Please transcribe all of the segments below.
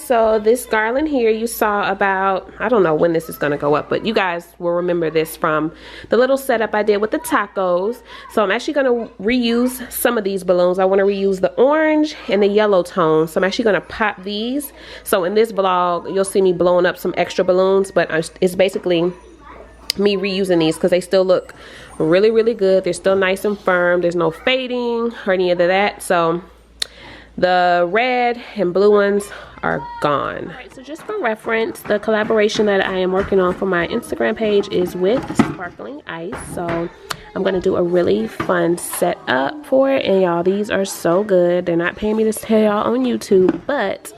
so this garland here you saw about, I don't know when this is gonna go up, but you guys will remember this from the little setup I did with the tacos. So I'm actually gonna reuse some of these balloons. I wanna reuse the orange and the yellow tone. So I'm actually gonna pop these. So in this vlog, you'll see me blowing up some extra balloons, but it's basically me reusing these because they still look really, really good. They're still nice and firm. There's no fading or any of that. So the red and blue ones are gone. All right, so just for reference, the collaboration that I am working on for my Instagram page is with Sparkling Ice. So I'm gonna do a really fun setup for it, and y'all, these are so good. They're not paying me to tell y'all on YouTube, but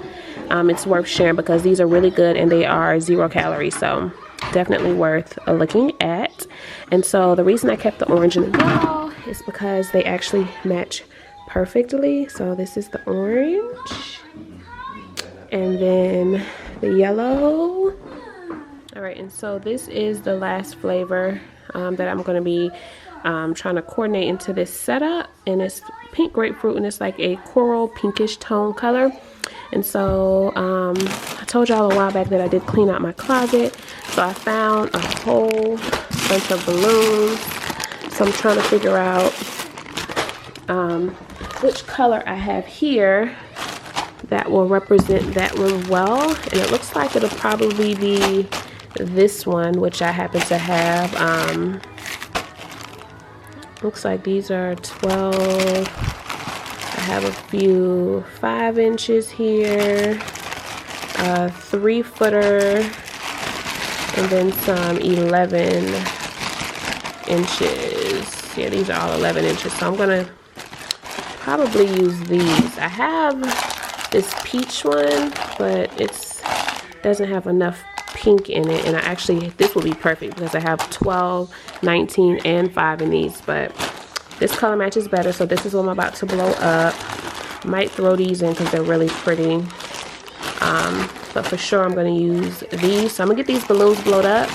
it's worth sharing because these are really good and they are 0 calories. So definitely worth looking at. And so the reason I kept the orange and the yellow is because they actually match perfectly. So this is the orange and then the yellow. All right, and so this is the last flavor that I'm going to be trying to coordinate into this setup, and it's pink grapefruit, and it's like a coral pinkish tone color. And so I told y'all a while back that I did clean out my closet, so I found a whole bunch of balloons. So I'm trying to figure out which color I have here that will represent that one well, and it looks like it'll probably be this one, which I happen to have. Looks like these are 12. I have a few 5 inches here, 3-footer, and then some 11 inches. Yeah, these are all 11 inches, so I'm gonna probably use these. I have this peach one, but it doesn't have enough pink in it, and this will be perfect because I have 12, 19, and 5 in these, but this color matches better, so this is what I'm about to blow up. Might throw these in because they're really pretty, but for sure I'm going to use these. So I'm going to get these balloons blowed up,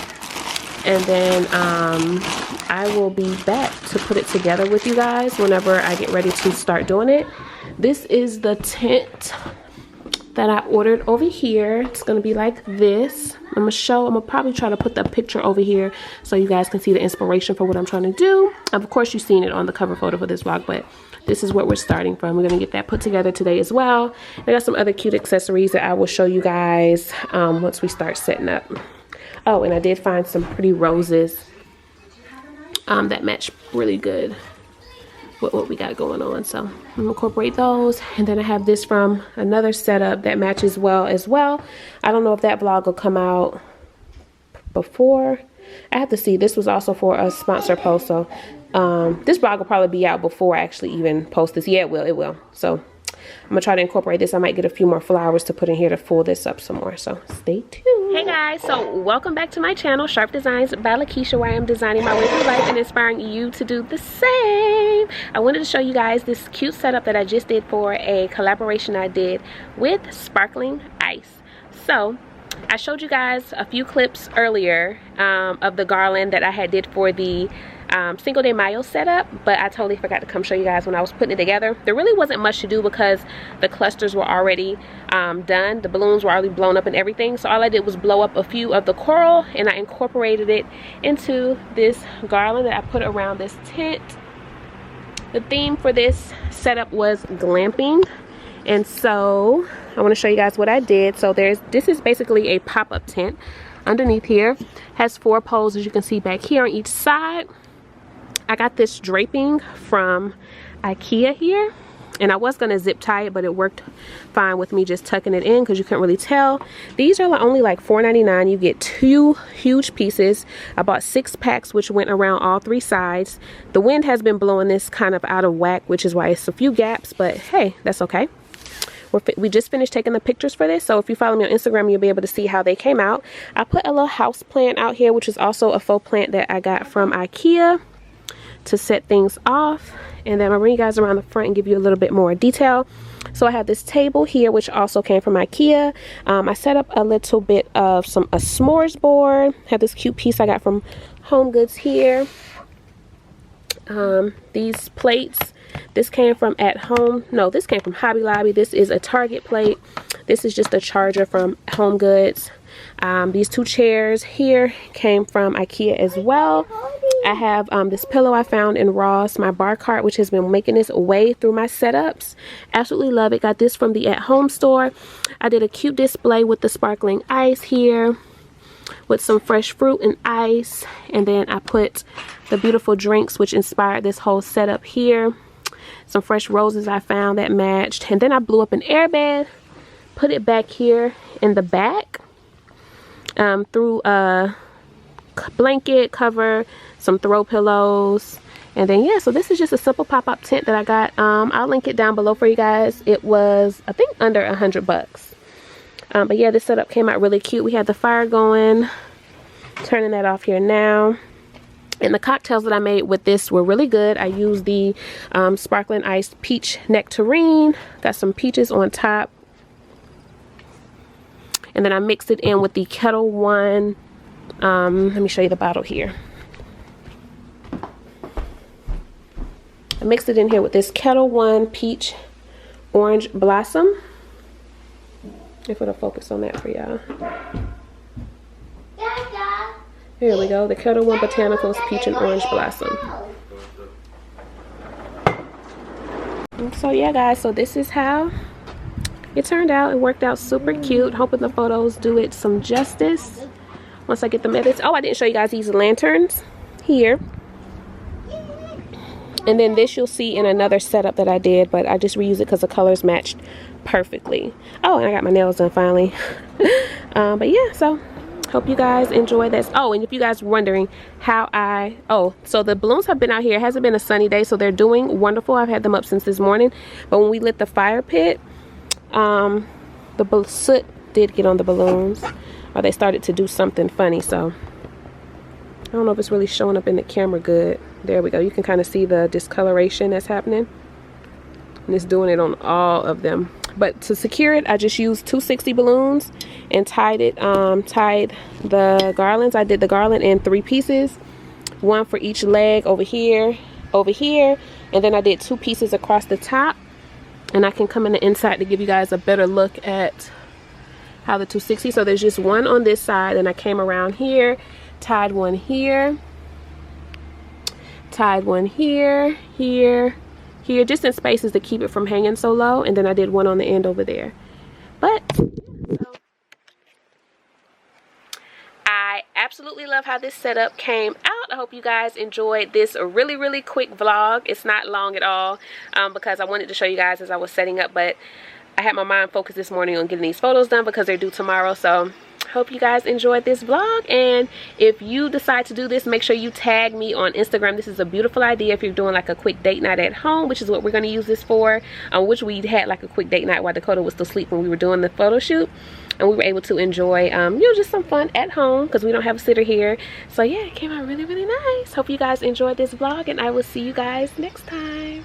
and then I will be back to put it together with you guys whenever I get ready to start doing it. This is the tent that I ordered over here. It's gonna be like this. I'm gonna probably try to put the picture over here so you guys can see the inspiration for what I'm trying to do. Of course, you've seen it on the cover photo for this vlog, but this is what we're starting from. We're gonna get that put together today as well. I got some other cute accessories that I will show you guys once we start setting up. Oh, and I did find some pretty roses that match really good with what we got going on, so I'm gonna incorporate those. And then I have this from another setup that matches well as well. I don't know if that vlog will come out before. I have to see. This was also for a sponsor post, so this vlog will probably be out before I actually even post this. Yeah, it will. So I'm gonna try to incorporate this. I might get a few more flowers to put in here to full this up some more, so stay tuned. Hey guys, so welcome back to my channel, Sharp Designs by Lakeisha, where I am designing my way through life and inspiring you to do the same. I wanted to show you guys this cute setup that I just did for a collaboration I did with Sparkling Ice. So I showed you guys a few clips earlier of the garland that I had did for the Cinco de Mayo setup, but I totally forgot to come show you guys when I was putting it together. There really wasn't much to do because the clusters were already done. The balloons were already blown up and everything, so all I did was blow up a few of the coral, and I incorporated it into this garland that I put around this tent. The theme for this setup was glamping, and so I want to show you guys what I did. So this is basically a pop-up tent. Underneath here has 4 poles, as you can see back here on each side. I got this draping from IKEA here, and I was gonna zip tie it, but it worked fine with me just tucking it in because you couldn't really tell. These are only like $4.99. You get 2 huge pieces. I bought 6 packs, which went around all 3 sides. The wind has been blowing this kind of out of whack, which is why it's a few gaps, but hey, that's okay. We just finished taking the pictures for this, so if you follow me on Instagram, you'll be able to see how they came out. I put a little house plant out here, which is also a faux plant that I got from IKEA to set things off. And then I'll bring you guys around the front and give you a little bit more detail. So I have this table here, which also came from IKEA. I set up a little bit of a s'mores board. Have this cute piece I got from Home Goods here. These plates, this came from this came from Hobby Lobby. This is a Target plate. This is just a charger from Home Goods. These 2 chairs here came from IKEA as well. I have this pillow I found in Ross, my bar cart, which has been making its way through my setups. Absolutely love it. Got this from the At Home store. I did a cute display with the sparkling ice here with some fresh fruit and ice, and then I put the beautiful drinks which inspired this whole setup here. Some fresh roses I found that matched, and then I blew up an airbed, put it back here in the back, through a blanket cover, some throw pillows, and then yeah, so this is just a simple pop-up tent that I got. I'll link it down below for you guys. It was, I think, under $100 bucks. But yeah, this setup came out really cute. We had the fire going, turning that off here now. And the cocktails that I made with this were really good. I used the sparkling iced peach nectarine. Got some peaches on top. And then I mixed it in with the Kettle One. Let me show you the bottle here. I mixed it in here with this Kettle One Peach Orange Blossom. If it'll focus on that for y'all. Here we go, the Kettle One Botanicals Peach and Orange Blossom. And so yeah guys, so this is how it turned out. It worked out super cute. Hoping the photos do it some justice once I get them edits. Oh, I didn't show you guys these lanterns here. And then this you'll see in another setup that I did, but I just reused it because the colors matched perfectly. Oh, and I got my nails done finally. But yeah, so hope you guys enjoy this. Oh, and if you guys were wondering how so the balloons have been out here. It hasn't been a sunny day, so they're doing wonderful. I've had them up since this morning. But when we lit the fire pit, the soot did get on the balloons, or they started to do something funny. So I don't know if it's really showing up in the camera good. There we go. You can kind of see the discoloration that's happening. And it's doing it on all of them. But to secure it, I just used 260 balloons and tied the garlands. I did the garland in 3 pieces. One for each leg over here, and then I did 2 pieces across the top. And I can come in the inside to give you guys a better look at how the 260. So there's just one on this side, and I came around here, tied one here, tied one here, here, just in spaces to keep it from hanging so low, and then I did one on the end over there. But so, I absolutely love how this setup came out. I hope you guys enjoyed this really quick vlog. It's not long at all, because I wanted to show you guys as I was setting up, but I had my mind focused this morning on getting these photos done because they're due tomorrow. So hope you guys enjoyed this vlog, and if you decide to do this, make sure you tag me on Instagram. This is a beautiful idea if you're doing like a quick date night at home, which is what we're going to use this for, which we had like a quick date night while Dakota was still asleep when we were doing the photo shoot, and we were able to enjoy just some fun at home because we don't have a sitter here. So yeah, it came out really nice. Hope you guys enjoyed this vlog, and I will see you guys next time.